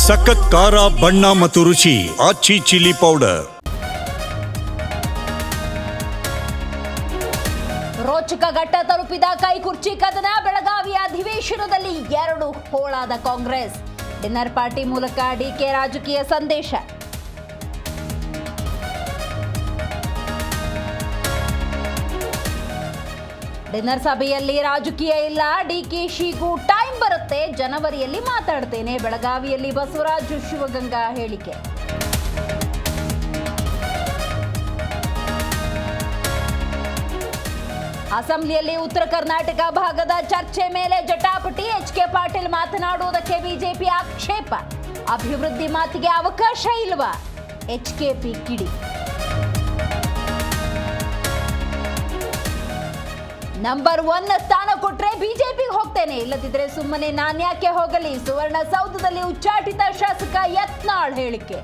ಸಖತ್ ಖಾರ ಬಣ್ಣ ಮತ್ತು ರುಚಿ ಆಚಿ ಚಿಲ್ಲಿ ಪೌಡರ್. ರೋಚಕ ಘಟ್ಟ ತಲುಪಿದ ಕೈಕುರ್ಚಿ ಕದನ. ಬೆಳಗಾವಿಯ ಅಧಿವೇಶನದಲ್ಲಿ 2 ಹೋಳಾದ ಕಾಂಗ್ರೆಸ್. ಡಿನ್ನರ್ ಪಾರ್ಟಿ ಮೂಲಕ ಡಿಕೆ ರಾಜಕೀಯ ಸಂದೇಶ. ಡಿನ್ನರ್ ಸಭೆಯಲ್ಲಿ ರಾಜಕೀಯ ಇಲ್ಲ, ಡಿಕೆಶಿಗೂ ಟೈಮ್ ಬರುತ್ತೆ, ಜನವರಿಯಲ್ಲಿ ಮಾತಾಡ್ತೇನೆ. ಬೆಳಗಾವಿಯಲ್ಲಿ ಬಸವರಾಜ್ ಶಿವಗಂಗಾ ಹೇಳಿಕೆ. ಅಸೆಂಬ್ಲಿಯಲ್ಲಿ ಉತ್ತರ ಕರ್ನಾಟಕ ಭಾಗದ ಚರ್ಚೆ ಮೇಲೆ ಜಟಾಪಟಿ. ಎಚ್.ಕೆ. ಪಾಟೀಲ್ ಮಾತನಾಡುವುದಕ್ಕೆ ಬಿಜೆಪಿ ಆಕ್ಷೇಪ. ಅಭಿವೃದ್ಧಿ ಮಾತಿಗೆ ಅವಕಾಶ ಇಲ್ವಾ? ಎಚ್.ಕೆ.ಪಿ. ಕಿಡಿ. ನಂಬರ್ 1 ಸ್ಥಾನ ಕೊಟ್ರೆ ಬಿಜೆಪಿಗೆ ಹೋಗ್ತೇನೆ, ಇಲ್ಲದಿದ್ರೆ ಸುಮ್ಮನೆ ನಾನ್ಯಾಕೆ ಹೋಗಲಿ. ಸುವರ್ಣಸೌಧದಲ್ಲಿ ಉಚ್ಚಾಟಿತ ಶಾಸಕ ಯತ್ನಾಳ್ ಹೇಳಿಕೆ.